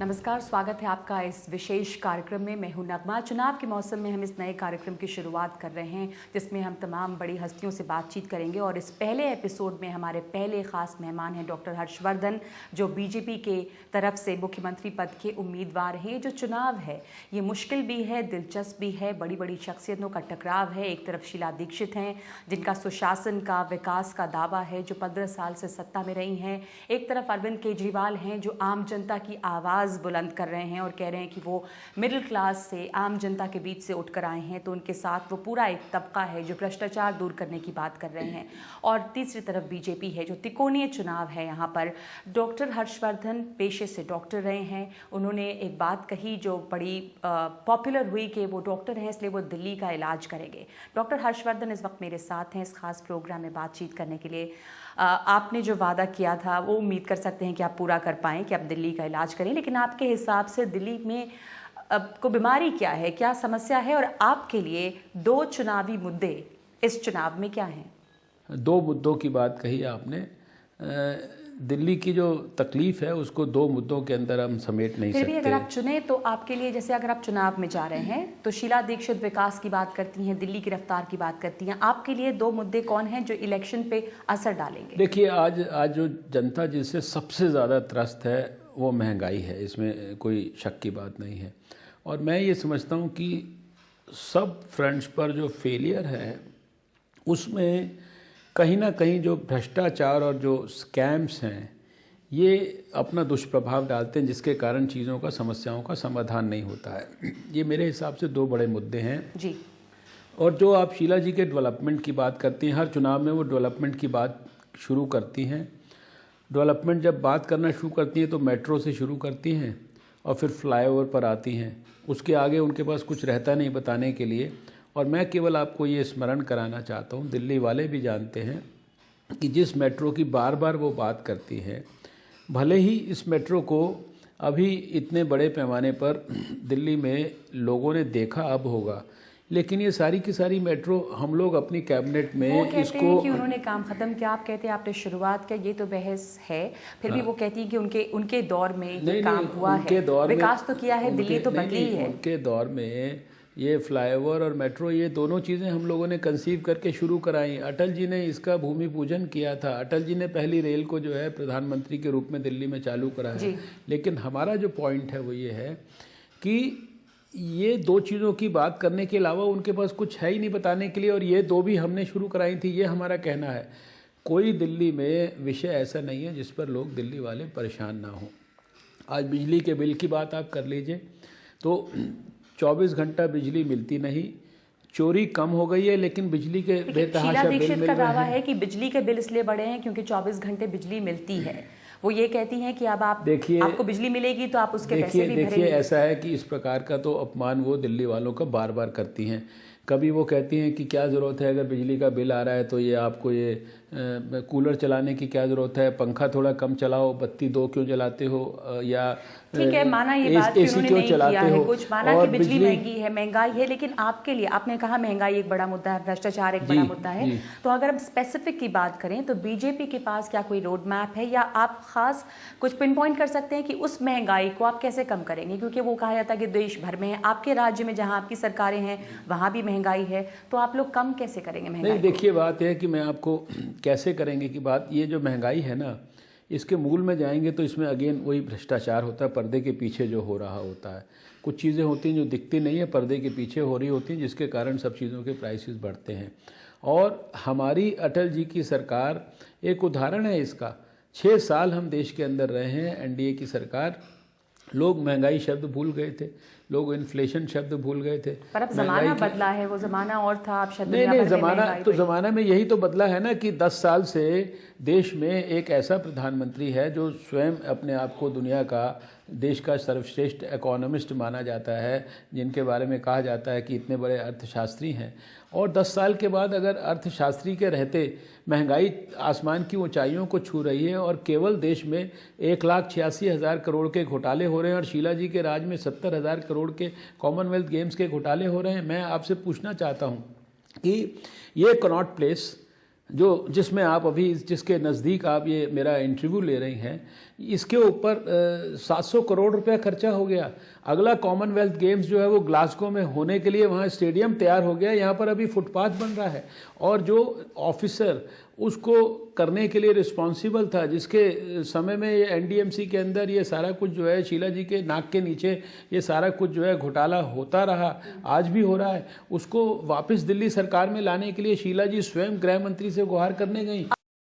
नमस्कार, स्वागत है आपका इस विशेष कार्यक्रम में। मैं हूं नगमा। चुनाव के मौसम में हम इस नए कार्यक्रम की शुरुआत कर रहे हैं जिसमें हम तमाम बड़ी हस्तियों से बातचीत करेंगे और इस पहले एपिसोड में हमारे पहले खास मेहमान हैं डॉक्टर हर्षवर्धन, जो बीजेपी के तरफ से मुख्यमंत्री पद के उम्मीदवार हैं। ये जो चुनाव है ये मुश्किल भी है, दिलचस्प भी है, बड़ी बड़ी शख्सियतों का टकराव है। एक तरफ शीला दीक्षित हैं जिनका सुशासन का, विकास का दावा है, जो 15 साल से सत्ता में रही हैं। एक तरफ अरविंद केजरीवाल हैं जो आम जनता की आवाज़ बुलंद कर रहे हैं और कह रहे हैं कि वो मिडिल क्लास से, आम जनता के बीच से उठकर आए हैं, तो उनके साथ वो पूरा एक तबका है जो भ्रष्टाचार दूर करने की बात कर रहे हैं। और तीसरी तरफ बीजेपी है जो त्रिकोणीय चुनाव है। यहाँ पर डॉक्टर हर्षवर्धन पेशे से डॉक्टर रहे हैं। उन्होंने एक बात कही जो बड़ी पॉपुलर हुई कि वो डॉक्टर हैं इसलिए वो दिल्ली का इलाज करेंगे। डॉक्टर हर्षवर्धन इस वक्त मेरे साथ हैं इस खास प्रोग्राम में बातचीत करने के लिए। आपने जो वादा किया था वो उम्मीद कर सकते हैं कि आप पूरा कर पाएँ कि आप दिल्ली का इलाज करें, लेकिन आपके हिसाब से दिल्ली में को बीमारी क्या है, क्या समस्या है, और आपके लिए दो चुनावी मुद्दे इस चुनाव में क्या हैं? दो मुद्दों की बात कही आपने। दिल्ली की जो तकलीफ है उसको दो मुद्दों के अंदर हम समेट नहीं सकते। फिर भी अगर आप चुने तो आपके लिए, जैसे अगर आप चुनाव में जा रहे हैं तो शीला दीक्षित विकास की बात करती हैं, दिल्ली की रफ्तार की बात करती हैं, आपके लिए दो मुद्दे कौन हैं जो इलेक्शन पे असर डालेंगे? देखिए, आज जो जनता जिससे सबसे ज़्यादा त्रस्त है वो महंगाई है, इसमें कोई शक की बात नहीं है। और मैं ये समझता हूँ कि सब फ्रंट्स पर जो फेलियर है उसमें कहीं ना कहीं जो भ्रष्टाचार और जो स्कैम्स हैं ये अपना दुष्प्रभाव डालते हैं, जिसके कारण चीज़ों का, समस्याओं का समाधान नहीं होता है। ये मेरे हिसाब से दो बड़े मुद्दे हैं जी। और जो आप शीला जी के डेवलपमेंट की बात करती हैं, हर चुनाव में वो डेवलपमेंट की बात शुरू करती हैं। डेवलपमेंट जब बात करना शुरू करती हैं तो मेट्रो से शुरू करती हैं और फिर फ्लाईओवर पर आती हैं। उसके आगे उनके पास कुछ रहता नहीं बताने के लिए। और मैं केवल आपको ये स्मरण कराना चाहता हूँ, दिल्ली वाले भी जानते हैं कि जिस मेट्रो की बार बार वो बात करती है, भले ही इस मेट्रो को अभी इतने बड़े पैमाने पर दिल्ली में लोगों ने देखा अब होगा, लेकिन ये सारी की सारी मेट्रो हम लोग अपनी कैबिनेट में वो कहते इसको हैं कि उन्होंने काम खत्म किया, आप कहते हैं आपने शुरुआत किया, ये तो बहस है। फिर भी वो कहती हैं कि उनके दौर में ये काम हुआ है, विकास तो किया है, दिल्ली तो बदली है। उनके दौर में ये फ्लाईओवर और मेट्रो, ये दोनों चीज़ें हम लोगों ने कंसीव करके शुरू कराई। अटल जी ने इसका भूमि पूजन किया था। अटल जी ने पहली रेल को जो है प्रधानमंत्री के रूप में दिल्ली में चालू कराया। लेकिन हमारा जो पॉइंट है वो ये है कि ये दो चीज़ों की बात करने के अलावा उनके पास कुछ है ही नहीं बताने के लिए, और ये दो भी हमने शुरू कराई थी, ये हमारा कहना है। कोई दिल्ली में विषय ऐसा नहीं है जिस पर लोग, दिल्ली वाले, परेशान ना हों। आज बिजली के बिल की बात आप कर लीजिए तो 24 घंटा बिजली मिलती नहीं। चोरी कम हो गई है लेकिन बिजली के बेतहाशा बिल मिल रहे हैं। शीला दीक्षित का दावा है कि बिजली के बिल इसलिए बढ़े हैं क्योंकि 24 घंटे बिजली मिलती है। वो ये कहती हैं कि अब आपको बिजली मिलेगी तो आप उसके पैसे भी भरेंगे। देखिए, ऐसा है कि इस प्रकार का तो अपमान वो दिल्ली वालों का बार बार करती हैं। कभी वो कहती हैं कि क्या ज़रूरत है, अगर बिजली का बिल आ रहा है तो ये आपको ये कूलर चलाने की क्या ज़रूरत है, पंखा थोड़ा कम चलाओ, बत्ती दो क्यों जलाते हो, या ठीक है, माना ये बात कि उन्होंने नहीं किया है कुछ, माना कि बिजली महंगी है, महंगाई है, लेकिन आपके लिए, आपने कहा महंगाई एक बड़ा मुद्दा है, भ्रष्टाचार एक बड़ा मुद्दा है, तो अगर हम स्पेसिफिक की बात करें तो बीजेपी के पास क्या कोई रोड मैप है, या आप खास कुछ पिन पॉइंट कर सकते हैं कि उस महंगाई को आप कैसे कम करेंगे? क्योंकि वो कहा जाता है कि देश भर में, आपके राज्य में जहाँ आपकी सरकारें हैं वहाँ भी महंगाई है, तो आप लोग कम कैसे करेंगे महंगाई? नहीं, देखिए, बात है कि मैं आपको कैसे करेंगे की बात, ये जो महंगाई है ना, इसके मूल में जाएंगे तो इसमें अगेन वही भ्रष्टाचार होता है, पर्दे के पीछे जो हो रहा होता है। कुछ चीज़ें होती हैं जो दिखती नहीं है, पर्दे के पीछे हो रही होती हैं, जिसके कारण सब चीज़ों के प्राइसेस बढ़ते हैं। और हमारी अटल जी की सरकार एक उदाहरण है इसका। 6 साल हम देश के अंदर रहे हैं, एनडीए की सरकार। लोग महंगाई शब्द भूल गए थे, लोग इन्फ्लेशन शब्द भूल गए थे। पर अब ज़माना बदला है, वो ज़माना और था, आप शब्द नहीं, ज़माना में यही तो बदला है ना कि 10 साल से देश में एक ऐसा प्रधानमंत्री है जो स्वयं अपने आप को दुनिया का, देश का सर्वश्रेष्ठ इकोनॉमिस्ट माना जाता है, जिनके बारे में कहा जाता है कि इतने बड़े अर्थशास्त्री हैं। और 10 साल के बाद अगर अर्थशास्त्री के रहते महंगाई आसमान की ऊंचाइयों को छू रही है और केवल देश में 1,86,000 करोड़ के घोटाले हो रहे हैं और शीला जी के राज में 70,000 करोड़ के कॉमनवेल्थ गेम्स के घोटाले हो रहे हैं, मैं आपसे पूछना चाहता हूं कि ये कनॉट प्लेस जो जिसमें आप अभी जिसके नज़दीक आप ये मेरा इंटरव्यू ले रही हैं, इसके ऊपर 700 करोड़ रुपया खर्चा हो गया। अगला कॉमनवेल्थ गेम्स जो है वो ग्लासगो में होने के लिए वहाँ स्टेडियम तैयार हो गया, यहाँ पर अभी फुटपाथ बन रहा है। और जो ऑफिसर उसको करने के लिए रिस्पॉन्सिबल था, जिसके समय में ये एनडीएमसी के अंदर ये सारा कुछ जो है शीला जी के नाक के नीचे ये सारा कुछ जो है घोटाला होता रहा, आज भी हो रहा है, उसको वापस दिल्ली सरकार में लाने के लिए शीला जी स्वयं गृह मंत्री से गुहार करने गई।